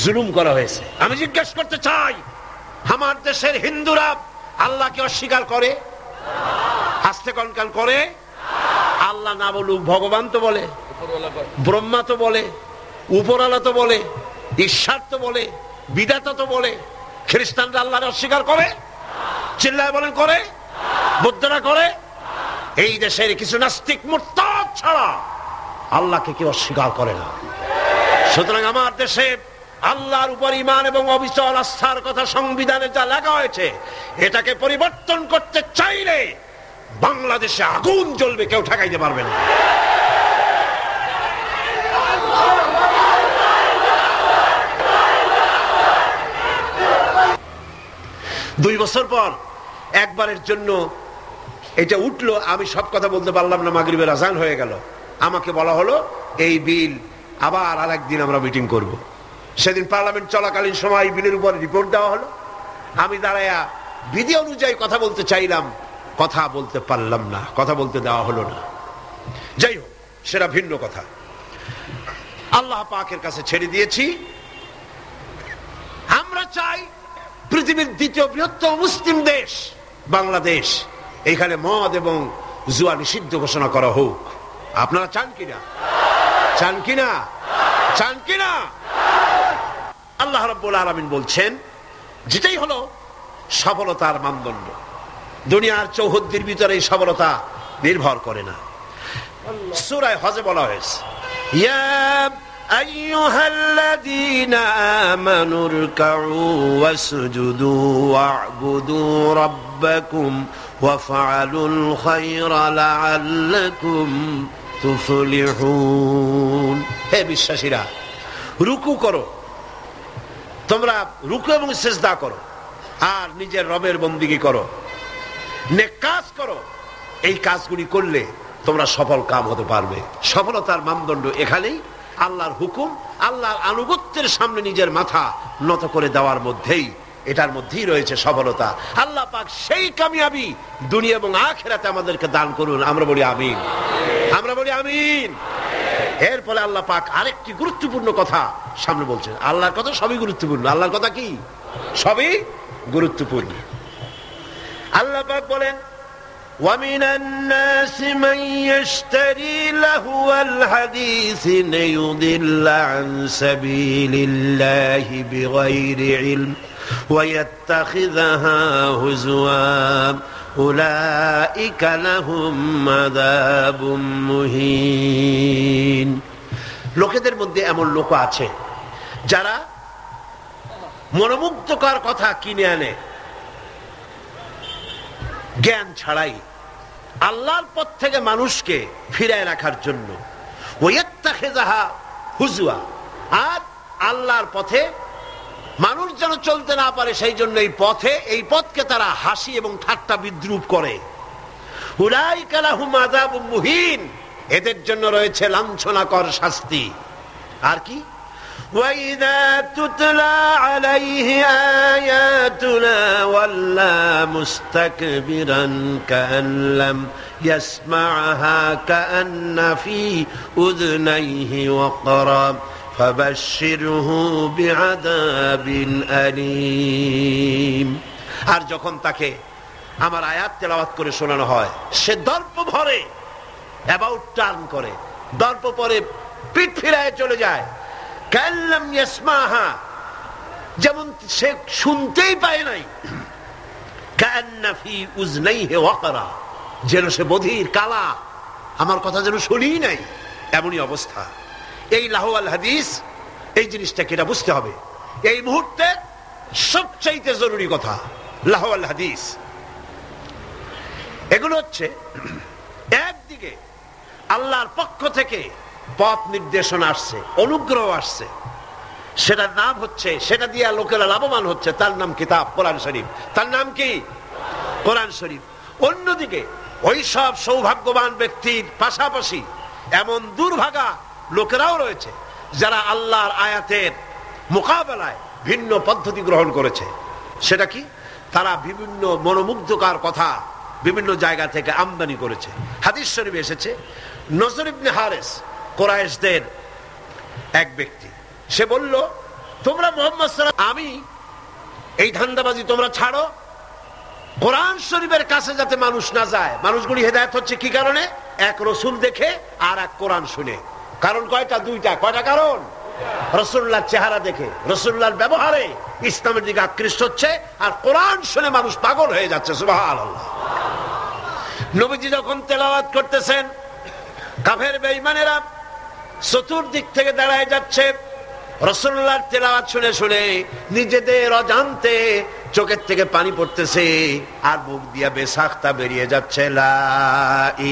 Speaker 1: জুলুম করা হয়েছে। আমি জিজ্ঞেস করতে চাই, আমার দেশের হিন্দুরা আল্লাহকে অস্বীকার করে? আস্তে কনকান করে? আল্লাহ না বলুক, ভগবান তো বলে, ব্রহ্মা তো বলে, উপরওয়ালা তো বলে, ঈশ্বর তো বলে, বিধাতা তো বলে। খ্রিস্টানরা আল্লাহকে অস্বীকার করে? চিল্লায় বলেন করে? বৌদ্ধরা করে? এই দেশের কিছু নাস্তিক মুরতাদ ছাড়া আল্লাহকে কেউ অস্বীকার করে না। সুতরাং আমার দেশে আল্লাহর উপর ঈমান এবং অবিচল আস্থার কথা সংবিধানে যা লেখা হয়েছে, এটাকে পরিবর্তন করতে চাইলে বাংলাদেশে আগুন জ্বলবে, কেউ ঠেকাইতে পারবে না। দুই বছর পর একবারের জন্য এটা উঠলো, আমি সব কথা বলতে পারলাম না, মাগরিবের আজান হয়ে গেল। আমাকে বলা হলো এই বিল আবার আরেকদিন আমরা মিটিং করব। সেদিন পার্লামেন্ট চলাকালীন সময় বিলের উপর রিপোর্ট দেওয়া হলো। আমি দাঁড়ায়া বিধি অনুযায়ী কথা বলতে চাইলাম, কথা বলতে পারলাম না, কথা বলতে দেওয়া হলো না। যাই হোক, সেটা ভিন্ন কথা। আল্লাহ পাকের কাছে ছেড়ে দিয়েছি। আমরা চাই পৃথিবীর দ্বিতীয় বৃহত্তম মুসলিম দেশ বাংলাদেশ, এখানে মদ এবং জুয়া নিষিদ্ধ ঘোষণা করা হোক। আপনারা চান কিনা? চান কিনা? চান কিনা? আল্লাহ রাব্বুল আলামিন বলছেন, যেটাই হলো সফলতার মানদণ্ড। দুনিয়ার চৌহদ্দির ভিতরে এই সফলতা নির্ভর করে না। সূরা হজে বলা হয়েছে, ইয়া আইয়ুহাল্লাযীনা আমানু রুকউ ওয়াসজুদু ওয়া'বুদু রাব্বাকুম ওয়াফআলুল খায়রা লাআল্লাকুম তুফলিহুন। হে বিশ্বাসীরা, রুকু করো, তোমরা রুকু এবং সিজদা করো, আর নিজের রবের বন্দেগী করো, নেক কাজ করো। এই কাজগুলি করলে তোমরা সফল কাম হতে পারবে। সফলতার মানদণ্ড এখানেই আল্লাহর হুকুম, আল্লাহর আনুগত্যের সামনে নিজের মাথা নত করে দেওয়ার মধ্যেই, এটার মধ্যেই রয়েছে সফলতা। আল্লাহ পাক সেই কামিয়াবি দুনিয়া এবং আখিরাতে আমাদেরকে দান করুন। আমরা বলি আমিন, আমরা বলি আমিন। এরপরে আল্লাহ পাক আরেকটি গুরুত্বপূর্ণ কথা সামনে বলছেন। আল্লাহর কথা সবই গুরুত্বপূর্ণ। আল্লাহর কথা কি? সবই গুরুত্বপূর্ণ। আল্লাহ পাক বলেন, وَمِنَ النَّاسِ مَن يَشْتَرِي لَهْوَ الْحَدِيثِ لِيُضِلَّ عَن سَبِيلِ اللَّهِ بِغَيْرِ عِلْمٍ وَيَتَّخِذَهَا هُزُوًا أُولَئِكَ لَهُمْ عَذَابٌ مُهِينٌ। লোকেদের মধ্যে এমন লোক আছে যারা মনোমুগ্ধকর কথা কিনে আনে জ্ঞান ছাড়াই, আল্লাহর পথ থেকে মানুষকে ফিরায় রাখার জন্য। ওয়াত্তাখিযাহা হুজুয়া, আর আল্লাহর পথে মানুষ যেন চলতে না পারে সেই জন্য এই পথকে তারা হাসি এবং ঠাট্টা বিদ্রুপ করে। উলাইকা লাহুম আযাবুম মুহিন, এদের জন্য রয়েছে লাঞ্ছনাকর শাস্তি। আর কি? وَإِذَا تُتْلَى عَلَيْهِ آيَاتُنَا وَلَّى مُسْتَكْبِرًا كَأَنْ لَمْ يَسْمَعْهَا كَأَنَّ فِي أُذُنَيْهِ وَقْرًا فَبَشِّرْهُ بِعَذَابٍ أَلِيمٍ। আর যখন তাকে আমার আয়াত তেলাওয়াত করে শোনানো হয়, সে দর্প ভরে অ্যাবাউট টার্ন করে, দর্প পরে পিঠ ফিরায় চলে যায়। কাল্লাম ইয়াসমাহা, যেমন সে শুনতেই পায় নাই। কান্না ফি উযনাইহি ওয়াকরা, যেন সে বধির কালা, আমার কথা যেন শুনিই নাই, এমনই অবস্থা। এই লাহওয়াল হাদিস, এই জিনিসটাকে এটা বুঝতে হবে। এই মুহূর্তে সবচাইতে জরুরি কথা লাহওয়াল হাদিস। এগুলো হচ্ছে একদিকে আল্লাহর পক্ষ থেকে পথ নির্দেশনা আসছে, অনুগ্রহ আসছে, সেটার নাম হচ্ছে, সেটা দিয়ে লোকেরা লাভবান হচ্ছে, তার নাম কিতাব কোরআন শরীফ। তার নাম কি? কোরআন শরীফ। অন্যদিকে ওই সব সৌভাগ্যবান ব্যক্তির পাশাপাশি এমন দুর্ভাগা লোকেরাও রয়েছে যারা আল্লাহর আয়াতের মোকাবেলায় ভিন্ন পদ্ধতি গ্রহণ করেছে। সেটা কি? তারা বিভিন্ন মনোমুগ্ধকর কথা বিভিন্ন জায়গা থেকে আমদানি করেছে। হাদিস শরীফে এসেছে, নজর ইবনে হারিস, কুরাইশদের এক ব্যক্তি, সে বলল, তোমরা মুহাম্মদ সাল্লাল্লাহু আলাইহি ওয়াসাল্লাম, আমি এই ধান্দাবাজি তোমরা ছাড়ো, কোরআন শরীফের কাছে যাতে মানুষ না যায়। মানুষগুলি হেদায়েত হচ্ছে কি কারণে? এক রসুল দেখে আর এক কোরআন শুনে। কারণ কয়টা? দুইটা। কয়টা কারণ? রাসূলুল্লাহর চেহারা দেখে, রাসূলুল্লাহর ব্যবহারে ইসলামের দিকে আকৃষ্ট হচ্ছে, আর কোরআন শুনে মানুষ পাগল হয়ে যাচ্ছে। সুবহানাল্লাহ। নবীজি যখন তেলাওয়াত করতেছেন, কাফের বেঈমানেরা চতুর্দিক থেকে দাঁড়ায় যাচ্ছে। রাসূলুল্লাহর তেলাওয়াত শুনে শুনে নিজেদের অজান্তে চোখের থেকে পানি পড়তেছে, আর মুখ দিয়ে বেসাখতা বেরিয়ে যাচ্ছে। লা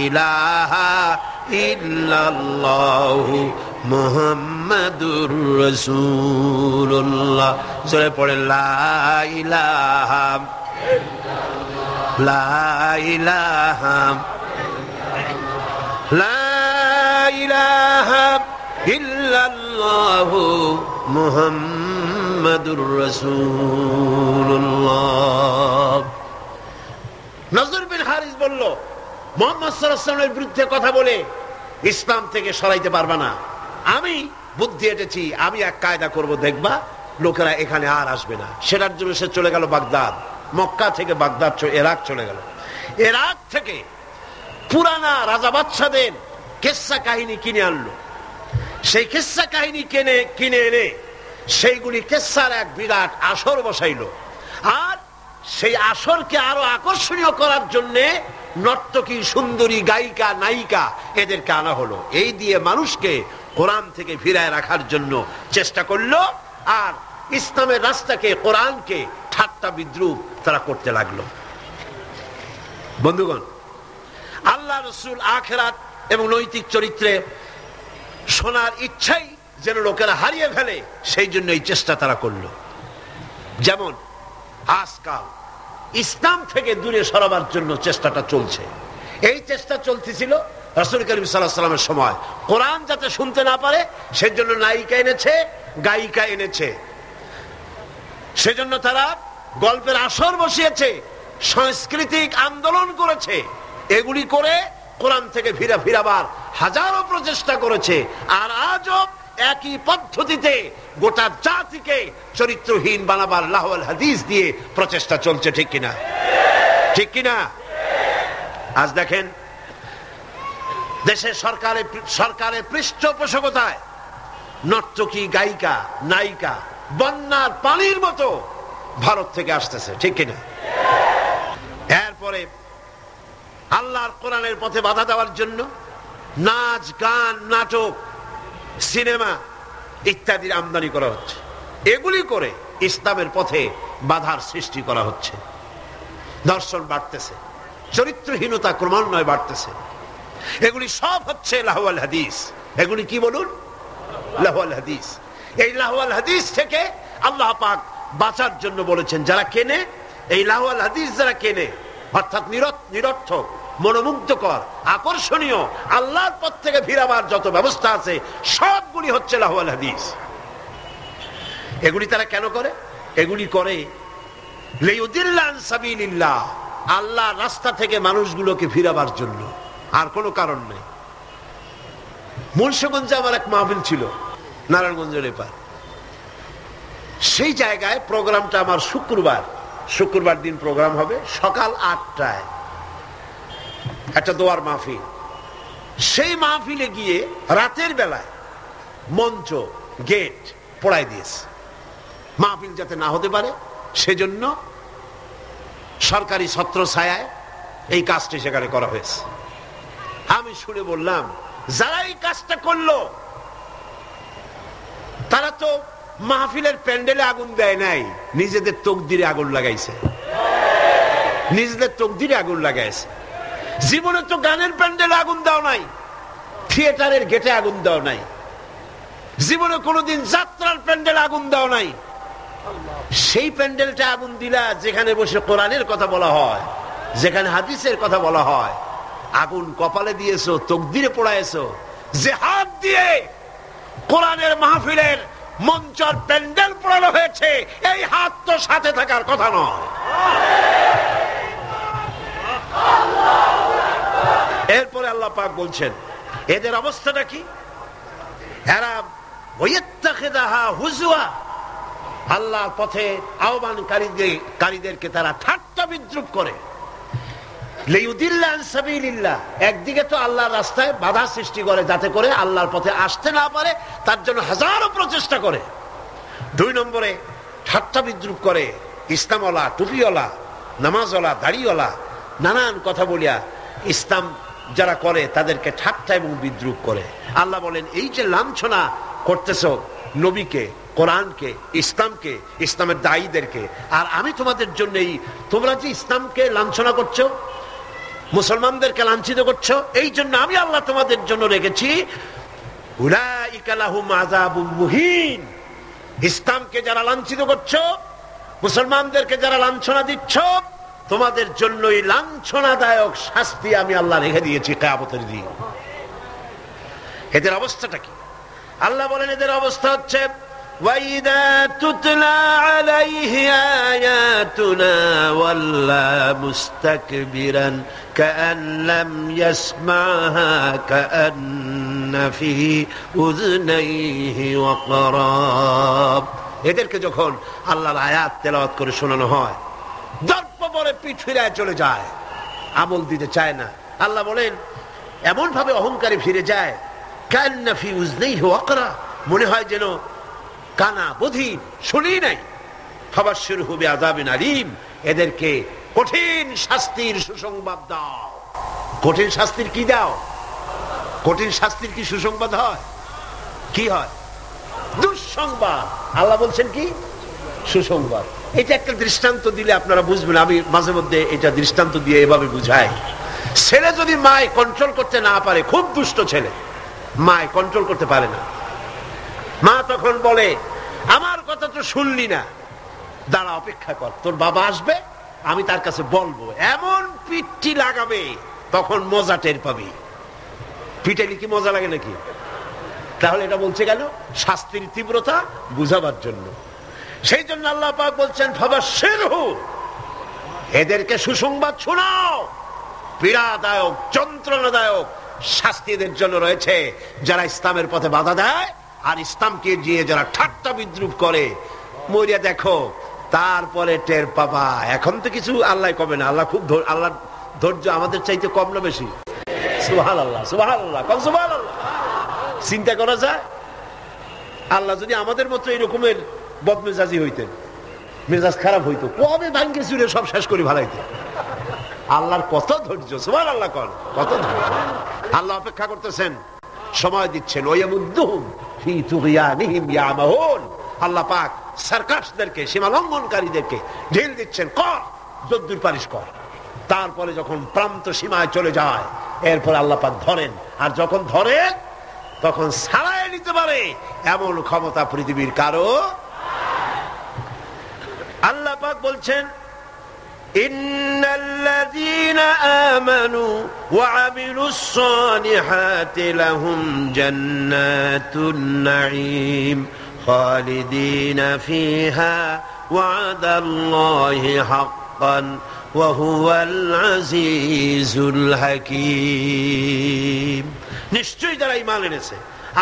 Speaker 1: ইলাহা ইল্লাল্লাহু মুহাম্মাদুর রাসূলুল্লাহ। জোরে পড়ে লা ইলাহা লা ইলাহা লা ইলাহা ইল্লাল্লাহু মুহাম্মাদুর রাসূলুল্লাহ। নজর বিন হারিস বলল, মুহাম্মদ সাল্লাল্লাহু আলাইহি ওয়াসাল্লামের বিরুদ্ধে কথা বলে ইসলাম থেকে সরাইতে পারবা না। আমি বুদ্ধি এঁটেছি, আমি এক কায়দা করব, দেখবা লোকেরা এখানে আর আসবে না। সেটার জন্য সে চলে গেল বাগদাদ। মক্কা থেকে বাগদাদ ইরাক চলে গেল। ইরাক থেকে পুরানা রাজা বাদশাদের কিসসা কাহিনী কিনে আনলো। সেই কিসসা কাহিনী কিনে এনে সেইগুলি কিসসার এক বিরাট আসর বসাইলো। আর সেই আসরকে আরো আকর্ষণীয় করার জন্য নর্তকী, সুন্দরী, গায়িকা, নায়িকা এদেরকে আনা হলো। এই দিয়ে মানুষকে কোরআন থেকে ফিরায় রাখার জন্য চেষ্টা করলো, আর ইসলামের রাস্তাকে, কোরআনকে ঠাট্টা বিদ্রুপ তারা করতে লাগলো। বন্ধুগণ, আল্লাহ রাসূল আখিরাত এবং নৈতিক চরিত্রে শোনার ইচ্ছাই যেন লোকেরা হারিয়ে ফেলে, সেই জন্য এই চেষ্টা তারা করলো। যেমন আজকাল ইসলাম থেকে দূরে সরাবার জন্য চেষ্টাটা চলছে। এই চেষ্টা চলতেছিল রাসূল করিম সাল্লাল্লাহু আলাইহি ওয়াসাল্লামের সময়। কোরআন যাতে শুনতে না পারে সেজন্য নায়িকা এনেছে, গায়িকা এনেছে। সেজন্য তারা গল্পের আসর বসিয়েছে, সাংস্কৃতিক আন্দোলন করেছে। এগুলি করে কোরআন থেকে ফিরাবার হাজারো প্রচেষ্টা করেছে। আর আজও একই পদ্ধতিতে গোটা জাতিকে চরিত্রহীন বানাবার লাহওয়াল হাদিস দিয়ে প্রচেষ্টা চলছে। ঠিক কিনা? ঠিক কিনা? আজ দেখেন দেশের সরকারের পৃষ্ঠপোষকতায় নর্তকী, গায়িকা, নায়িকা বন্যার পানির মতো ভারত থেকে আসতেছে। ঠিক কিনা? এরপরে আল্লাহর কোরআনের পথে বাধা দেওয়ার জন্য নাচ, গান, নাটক, সিনেমা ইত্যাদির আমদানি করা হচ্ছে। এগুলি করে ইসলামের পথে বাধার সৃষ্টি করা হচ্ছে। দর্শন বাড়তেছে, চরিত্রহীনতা ক্রমান্বয়ে বাড়তেছে। এগুলি সব হচ্ছে লাহওয়াল হাদিস। এগুলি কি বলুন? লাহওয়াল হাদিস। এই লাহওয়াল হাদিস থেকে আল্লাহ পাক বাঁচার জন্য বলেছেন, যারা কেনে এই লাহওয়াল হাদিস, যারা কেনে অর্থাৎ নিরর্থক মনোমুগ্ধকর, আকর্ষণীয়, আল্লাহর পথ থেকে ফিরাবার যত ব্যবস্থা আছে সবগুলি হচ্ছে লাহওয়াল হাদিস। এগুলি তারা কেন করে? এগুলি করে লিয়ুদিল্লা আন সাবিলিল্লাহ, আল্লাহর রাস্তা থেকে মানুষগুলোকে ফিরাবার জন্য, আর কোনো কারণ নেই। মুন্সিগঞ্জে আমার এক মাহফিল ছিল, নারায়ণগঞ্জের এপার। সেই জায়গায় প্রোগ্রামটা আমার শুক্রবার দিন প্রোগ্রাম হবে সকাল 8টায়, একটা দোয়ার মাহফিল। সেই মাহফিলে গিয়ে রাতের বেলায় মঞ্চ গেট পোড়াই দিয়েছে, মাহফিল যাতে না হতে পারে সেজন্য সরকারি ছত্র ছায়ায় এই কাজটি সেখানে করা হয়েছে। আমি শুনে বললাম, যারা এই কাজটা করলো তারা তো মাহফিলের প্যান্ডেলে আগুন দেয় নাই, নিজেদের তকদিরে আগুন লাগাইছে, নিজেদের তকদিরে আগুন লাগাইছে। জীবনে তো গানের প্যান্ডেলে আগুন দাও নাই, থিয়েটারের গেটে আগুন দাও নাই, জীবনে কোনোদিন যাত্রার প্যান্ডেলে আগুন দাও নাই। সেই প্যান্ডেলটা আগুন দিলা যেখানে বসে কোরআনের কথা বলা হয়, যেখানে হাদিসের কথা বলা হয়। আগুন কপালে দিয়েছো, তকদিরে পোড়াইছো। যে হাত দিয়ে কোরআনের মাহফিলের মঞ্চর প্যান্ডেল পোড়ানো হয়েছে, এই হাত তো সাথে থাকার কথা নয়। এরপরে আল্লাহ পাক বলছেন এদের অবস্থাটা কি? এরা ওয়াত্তাখিযাহা হুজওয়া, আল্লাহর পথে আহ্বানকারীদেরকে তারা ঠাট্টা বিদ্রুপ করে। লিয়ুদিল্লা আন সাবিলিল্লাহ, একদিকে তো আল্লাহর রাস্তায় বাধা সৃষ্টি করে যাতে করে আল্লাহর পথে আসতে না পারে, তার জন্য হাজারো প্রচেষ্টা করে। 2 নম্বরে ঠাট্টা বিদ্রুপ করে ইসলামওয়ালা, টুপিওয়ালা, নামাজওয়ালা, দাড়িওয়ালা, নানান কথা বলিয়া ইসলাম যারা করে তাদেরকে ঠাট্টা এবং বিদ্রুপ করে। আল্লাহ বলেন, এই যে লাঞ্ছনা করতেছ নবীকে, কোরআনকে, ইসলামকে, ইসলামের দায়ীদেরকে, আর আমি তোমাদের জন্যই, তোমরা যে ইসলামকে লাঞ্ছনা করছো, মুসলমানদেরকে লাঞ্ছিত করছো, এই জন্য আমি আল্লাহ তোমাদের জন্য রেখেছি উলাইকা লাহুম আযাবুম মুহিন। ইসলামকে যারা লাঞ্ছিত করছো, মুসলমানদেরকে যারা লাঞ্ছনা দিচ্ছ, তোমাদের জন্যই লাঞ্ছনাদায়ক শাস্তি আমি আল্লাহ রেখে দিয়েছি কিয়ামতের দিন। এদের অবস্থাটা কি? আল্লাহ বলেন এদের অবস্থা হচ্ছে وَإِذَا تُتْلَى عَلَيْهِ آيَاتُنَا وَلَّى مُسْتَكْبِرًا كَأَنْ لَمْ يَسْمَعْهَا كَأَنَّ فِي أُذُنَيْهِ وَقْرًا। এদেরকে যখন আল্লাহর আয়াত তেলাওয়াত করে শোনানো হয়, দর্প পরে পিঠ ফিরায় চলে যায়, আমল দিতে চায় না। আল্লাহ বলেন এমন ভাবে অহংকারে ফিরে যায়, কান্না ফি উযনাইহি ওয়াকরা, মনে হয় যেন কানা বধির, শুনি নাই। ফাবাশশিরহু বিআযাবিন আলীম, এদেরকে কঠিন শাস্তির সুসংবাদ দাও। কঠিন শাস্তির কি দাও? কঠিন শাস্তির কি সুসংবাদ হয়? কি হয়? দুঃসংবাদ। আল্লাহ বলছেন কি? সুসংবাদ। এটা একটা দৃষ্টান্ত দিলে আপনারা বুঝবেন। আমি মাঝে মধ্যে এটা দৃষ্টান্ত দিয়ে এভাবে বুঝাই। ছেলে যদি মায় কন্ট্রোল করতে না পারে, খুব দুষ্ট ছেলে, মায় কন্ট্রোল করতে পারে না, মা তখন বলে আমার কথা তো শুনলি না, দাঁড়া অপেক্ষা কর, তোর বাবা আসবে, আমি তার কাছে বলবো। এমন পিঠটি লাগাবে, তখন মজা টের পাবি। পিটাইলে কি মজা লাগে নাকি? তাহলে এটা বলছে কেন? শাস্তির তীব্রতা বুঝাবার জন্য। সেই জন্য আল্লাহ পাক বলছেন ফাবাশশিরহু, এদেরকে সুসংবাদ শোনাও। পীড়াদায়ক, যন্ত্রণাদায়ক শাস্তি এদের জন্য রয়েছে যারা ইসলামের পথে বাধা দেয় আর ইসলামকে দিয়ে যারা ঠাট্টা বিদ্রুপ করে। মরিয়া দেখো, তারপরে টের পাবা। এখন তো কিছু আল্লাহ কমে না। আল্লাহ খুব, আল্লাহ ধৈর্য আমাদের চাইতে কম না বেশি? সুবহানাল্লাহ, সুবহানাল্লাহ, কম সুবহানাল্লাহ। চিন্তা করা যায়, আল্লাহ যদি আমাদের মতো এরকমের বদমেজাজি হইতেন, মেজাজ খারাপ হইতো, কবে ভাঙ্গে চুরে সব শেষ করে ভালাইতেন। আল্লাহর কত ধৈর্য, সুবহানাল্লাহ, কত ধৈর্য। আল্লাহ অপেক্ষা করতেছেন, সময় দিচ্ছেন। ওয়ায়ামুদ্দুহুম ফি তুগয়ানিহিম ইয়ামাহুন। আল্লাহ পাক সার্কাসদেরকে, সীমালঙ্ঘনকারীদেরকে ঢিল দিচ্ছেন, কর যদ্দূর পারিস কর। তারপরে যখন প্রান্ত সীমায় চলে যায়, এরপর আল্লাহ পাক ধরেন, আর যখন ধরেন তখন ছাড়াই নিতে পারে এমন ক্ষমতা পৃথিবীর কারো। আল্লাহ পাক বলছেন ইন্নাল্লাযীনা আমানু ওয়া আমিলুস সালিহাতি লাহুম জান্নাতুন নাঈম খালিদিনা ফিহা ওয়াদাল্লাহি হাক্কান ওয়া হুয়াল আজিজুল হাকীম। নিশ্চয়ই যারা ঈমান এনেছে,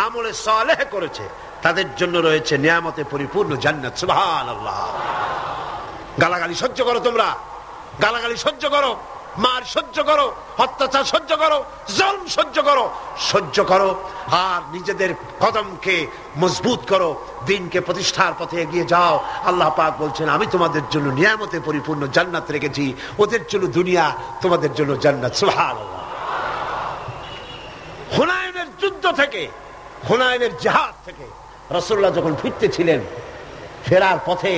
Speaker 1: আমলে সালেহ করেছে, তাদের জন্য রয়েছে নিয়ামতে পরিপূর্ণ জান্নাত। সুবহানাল্লাহ। গালাগালি সহ্য করো, তোমরা গালাগালি সহ্য করো, মার সহ্য করো, অত্যাচার সহ্য করো, জুলম সহ্য করো, সহ্য করো, আর নিজেদের কদমকে মজবুত করো, দ্বীনকে প্রতিষ্ঠার পথে এগিয়ে যাও। আল্লাহ পাক বলছেন, আমি তোমাদের জন্য নিয়ামতে পরিপূর্ণ জান্নাত রেখেছি, ওদের জন্য দুনিয়া, তোমাদের জন্য জান্নাত। সুবহানাল্লাহ। হুনাইনের যুদ্ধ থেকে, হুনাইনের জিহাদ থেকে রাসূলুল্লাহ যখন ফিরতেছিলেন, ফেরার পথে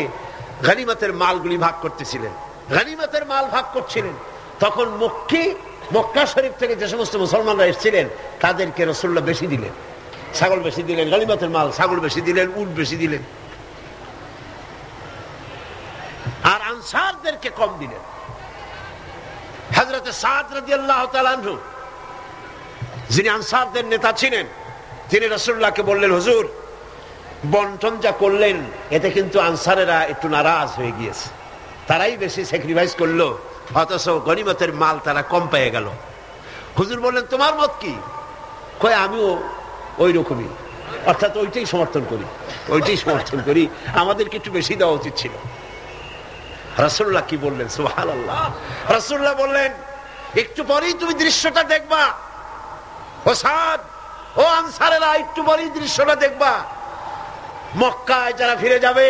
Speaker 1: গনিমতের মালগুলি ভাগ করতেছিলেন, গনিমতের মাল ভাগ করছিলেন, তখন মক্কা শরীফ থেকে যে সমস্ত মুসলমানরা এসেছিলেন তাদেরকে রাসূলুল্লাহ বেশি দিলেন, ছাগল বেশি দিলেন, গনিমতের মাল ছাগল বেশি দিলেন, উট বেশি দিলেন, আর আনসারদেরকে কম দিলেন। হযরত সাদ রাদিয়াল্লাহু তাআলা আনহু, যিনি আনসারদের নেতা ছিলেন, তিনি রাসূলুল্লাহকে বললেন, হুজুর, বন্টন যা করলেন এতে কিন্তু আনসারেরা একটু নারাজ হয়ে গিয়েছে, তারাই বেশি স্যাক্রিফাইস করলো, অথচ গনিমতের মাল তারা কম পেয়ে গেল। হুজুর বললেন, তোমার মত কি? কয়, আমিও ওই রকমই, অর্থাৎ ওইটাই সমর্থন করি, ওইটাই সমর্থন করি, আমাদেরকে একটু বেশি দেওয়া উচিত ছিল। রাসূলুল্লাহ কি বললেন? সুবহানাল্লাহ। রাসূলুল্লাহ বললেন, একটু পরেই তুমি দৃশ্যটা দেখবা, ও সাদ, ও আনসারেরা, একটু পরেই দৃশ্যটা দেখবা। মক্কায় যারা ফিরে যাবে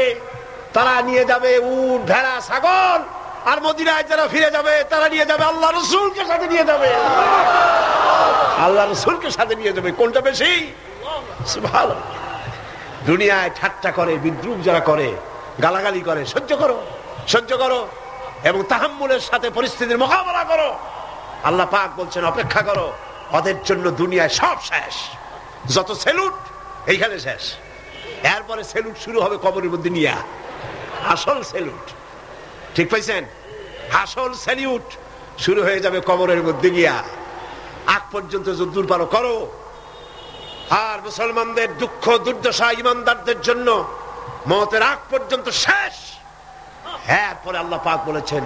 Speaker 1: তারা নিয়ে যাবে উট, ভেড়া, ছাগল, আর মদিনায় যারা ফিরে যাবে তারা নিয়ে যাবে আল্লাহ রাসূলকে সাথে নিয়ে যাবে, আল্লাহ রাসূলকে সাথে নিয়ে যাবে। কোনটা বেশি? সুবহানাল্লাহ। দুনিয়ায় ঠাট্টা করে, বিদ্রুপ যারা করে, গালাগালি করে, সহ্য করো, সহ্য করো, এবং তাহাম্মুলের সাথে পরিস্থিতির মোকাবেলা করো। আল্লাহ পাক বলছেন, অপেক্ষা করো, ওদের জন্য দুনিয়ায় সব শেষ, যত সেলুট এইখানে শেষ, এরপরে সেলুট শুরু হবে কবরের মধ্যে নিয়ে, আসল সেলুট, ঠিক পাইছেন? আসল সেলিউট শুরু হয়ে যাবে কবরের মধ্যে গিয়া। আগ পর্যন্ত যদ্দূর পারো করো। আর মুসলমানদের দুঃখ দুর্দশা ইমানদারদের জন্য মওতের আগ পর্যন্ত শেষ। এরপরে আল্লাহ পাক বলেছেন,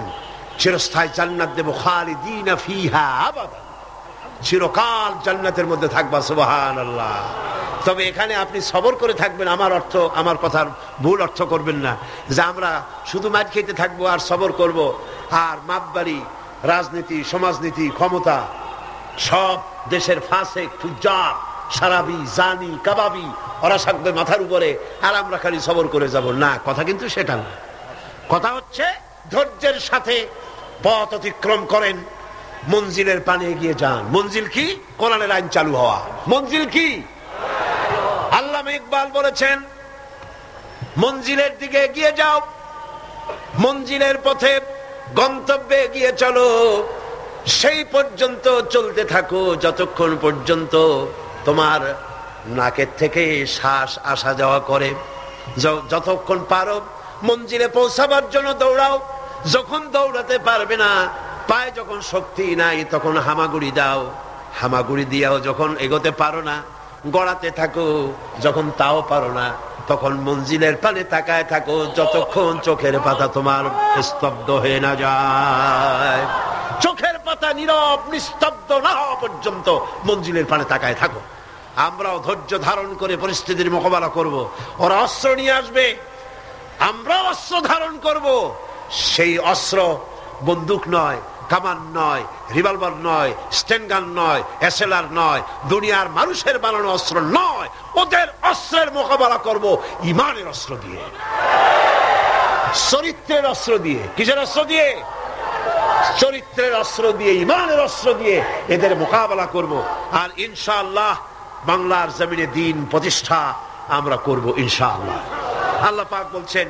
Speaker 1: চিরস্থায়ী জান্নাত দেব, খালিদিনা ফিহা আবাদা, চিরকাল জান্নাতের মধ্যে থাকবা। সুবহানাল্লাহ। তবে এখানে আপনি সবর করে থাকবেন, আমার কথার ভুল অর্থ করবেন না যে আমরা শুধু মার খেতে থাকবো আর সবর করব, আর মাপবাড়ি, রাজনীতি, সমাজনীতি, ক্ষমতা, সব দেশের ফাসেক, ফুজ্জার, সারাবি, জানি, কাবাবি, ওরা থাকবে মাথার উপরে, আর আমরা খালি সবর করে যাব না। কথা কিন্তু সেটা না। কথা হচ্ছে ধৈর্যের সাথে পথ অতিক্রম করেন, মঞ্জিলের পানে এগিয়ে যান। মঞ্জিল কি? কোরআনের আইন চালু হওয়া। মঞ্জিল কি? আল্লামা ইকবাল বলেছেন, মঞ্জিলের দিকে এগিয়ে যাও, মঞ্জিলের পথে গন্তব্যে এগিয়ে চলো, সেই পর্যন্ত চলতে থাকো যতক্ষণ পর্যন্ত তোমার নাকের থেকে শ্বাস আসা যাওয়া করে। যতক্ষণ পারো মঞ্জিলে পৌঁছাবার জন্য দৌড়াও, যখন দৌড়াতে পারবে না, পায়ে যখন শক্তি নাই, তখন হামাগুড়ি দাও, হামাগুড়ি দিয়াও যখন এগোতে পারো না, গড়াতে থাকো, যখন তাও পারো না, তখন মঞ্জিলের পানে তাকায় থাকো, যতক্ষণ চোখের পাতা তোমার স্তব্ধ হয়ে না যায়। চোখের পাতা নীরব নিস্তব্ধ না হওয়া পর্যন্ত মঞ্জিলের পানে তাকায় থাকো। আমরাও ধৈর্য ধারণ করে পরিস্থিতির মোকাবেলা করব। ওরা অস্ত্র নিয়ে আসবে, আমরাও অস্ত্র ধারণ করব। সেই অস্ত্র বন্দুক নয়, কামান নয়, রিভলভার নয়, স্টেনগান নয়, এসএলআর নয়, দুনিয়ার মানুষের বানানো অস্ত্র নয়। ওদের অস্ত্রের মোকাবেলা করব ঈমানের অস্ত্র দিয়ে, চরিত্রের অস্ত্র দিয়ে। কিসের অস্ত্র দিয়ে? চরিত্রের অস্ত্র দিয়ে, ঈমানের অস্ত্র দিয়ে এদের মোকাবেলা করব। আর ইনশাআল্লাহ বাংলার জমিনে দ্বীন প্রতিষ্ঠা আমরা করব ইনশাআল্লাহ। আল্লাহ পাক বলছেন,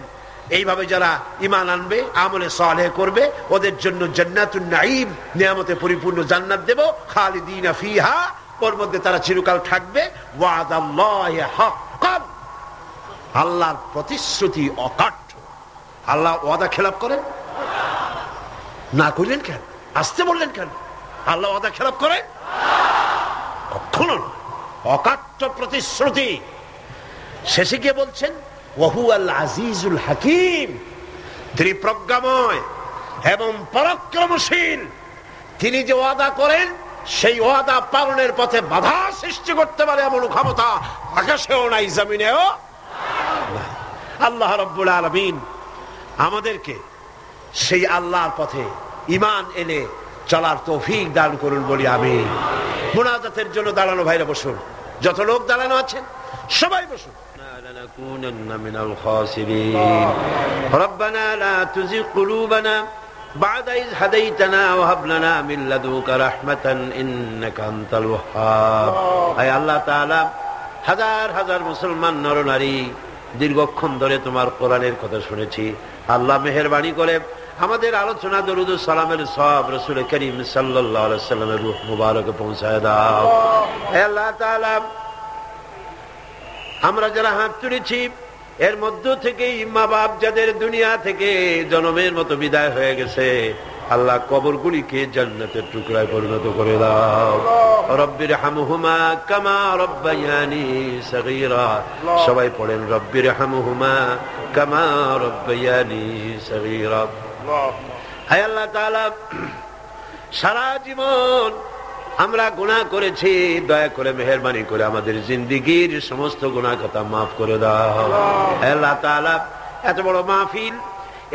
Speaker 1: এইভাবে যারা ঈমান আনবে, আমলে সালেহ করবে, ওদের জন্য জান্নাতুন নাঈম, নিয়ামতে পরিপূর্ণ জান্নাত দেব, খালিদিনা ফিহা, ওর মধ্যে তারা চিরকাল থাকবে। ওয়াদাল্লাহি হাক্কান, আল্লাহর প্রতিশ্রুতি অকাট্য। আল্লাহ ওয়াদা খেলাপ করেন? না কইলেন কেন? আসতে বললেন কেন? আল্লাহ ওয়াদা খেলাপ করে? কখনো না। অকাট্য প্রতিশ্রুতি। শেষে গিয়ে বলছেন ওয়াহুয়াল আজিজুল হাকিম, তিনি প্রজ্ঞাময় এবং পরাক্রমশীল। তিনি যে ওয়াদা করেন সেই ওয়াদা পালনের পথে বাধা সৃষ্টি করতে পারে এমন ক্ষমতা আকাশেও নাই, জমিনেও নাই। আল্লাহ রাব্বুল আলামিন আমাদেরকে সেই আল্লাহর পথে ঈমান এনে চলার তৌফিক দান করুন বলি আমিন। মুনাজাতের জন্য দাঁড়ানো ভাইরা বসুন, যত লোক দাঁড়ানো আছেন সবাই বসুন। لنكونن من الخاسرين ربنا لا تزغ قلوبنا بعد إذ هديتنا وهب لنا من لدنك رحمة إنك أنت الوهاب। আয় আল্লাহ তাআলা, হাজার হাজার মুসলমান নরনারী দীর্ঘক্ষণ ধরে তোমার কোরআনের কথা শুনেছি। আল্লাহ মেহেরবানি করে আমাদের আলোচনা দরুদ ও সালামের সওয়াব রাসূল করিম সাল্লাল্লাহু আলাইহি ওয়াসাল্লামের রূহ মুবারকে পৌঁছায় দাও। হে আল্লাহ তাআলা, আমরা যারা হাত তুলেছি এর মধ্য থেকে মা বাপ যাদের দুনিয়া থেকে জনমের মতো বিদায় হয়ে গেছে, আল্লাহ কবরগুলিকে জান্নাতের টুকরায় পরিণত করে দাও। রব্বির হামহুমা কামা রব্বায়ানি সগীরা। সবাই পড়েন রব্বির হামহুমা কামা রব্বায়ানি সগীরা। হে আল্লাহ তাআলা, সারা জীবন আমরা গুনাহ করেছি, দয়া করে মেহেরবানি করে আমাদের জিন্দেগীর সমস্ত গুনাহ কথা মাফ করে দাও। হে আল্লাহ তাআলা, এত বড় মাহফিল,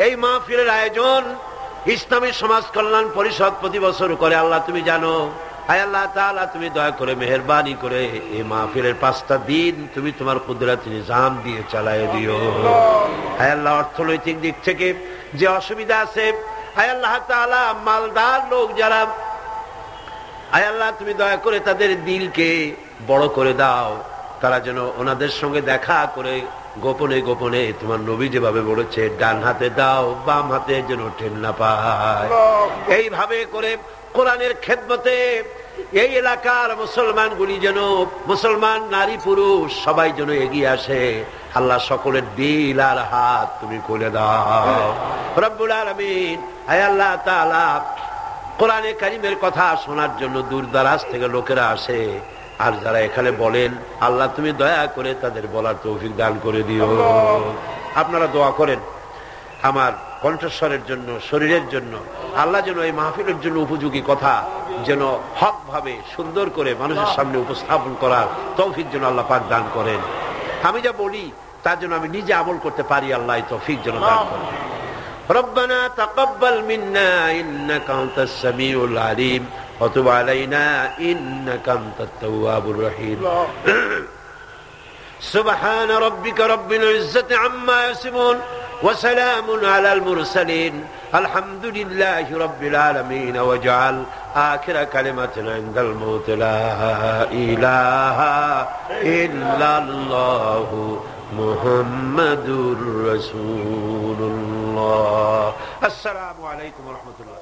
Speaker 1: এই মাহফিলের আয়োজন ইসলামী সমাজ কল্যাণ পরিষদ প্রতি বছর করে। আল্লাহ তুমি জানো। হে আল্লাহ তাআলা, তুমি দয়া করে মেহেরবানি করে এই মাহফিলের 5টা দিন তুমি তোমার কুদরতি নিজাম দিয়ে চালায় দিও। হে আল্লাহ, অর্থনৈতিক দিক থেকে যে অসুবিধা আছে, হে আল্লাহ তাআলা, মালদার লোক যারা, আয় আল্লাহ তুমি দয়া করে তাদের দিলকে বড় করে দাও। তারা যেন ওনাদের সঙ্গে দেখা করে গোপনে গোপনে তোমার নবী যেভাবে বলেছে ডান হাতে দাও বাম হাতে যেন ঠেল না পায়, এইভাবে করে কোরআনের খেদমতে এই এলাকার মুসলমানগুলি যেন, মুসলমান নারী পুরুষ সবাই যেন এগিয়ে আসে। আল্লাহ সকলের দিল আর হাত তুমি খুলে দাও রব্বুল আলামিন। আয় আল্লাহ তাআলা, কোরআনে কারীমের কথা শোনার জন্য দূর দারাজ থেকে লোকেরা আসে, আর যারা এখানে বলেন আল্লাহ তুমি দয়া করে তাদের বলার তৌফিক দান করে দিও। আপনারা দোয়া করেন আমার কণ্ঠস্বরের জন্য, শরীরের জন্য। আল্লাহ যেন এই মাহফিলের জন্য উপযোগী কথা যেন হক ভাবে সুন্দর করে মানুষের সামনে উপস্থাপন করার তৌফিক যেন আল্লাহ পাক দান করেন। আমি যা বলি তার জন্য আমি নিজে আমল করতে পারি, আল্লাহ তৌফিক যেন দান করেন। ربنا تقبل منا إنك أنت السميع العليم وتب علينا إنك أنت التواب الرحيم سبحان ربك رب العزة عما يصفون وسلام على المرسلين الحمد لله رب العالمين واجعل آخر كلمتنا عند الموت لا إله إلا الله محمد رسول الله। السلام عليكم ورحمة الله।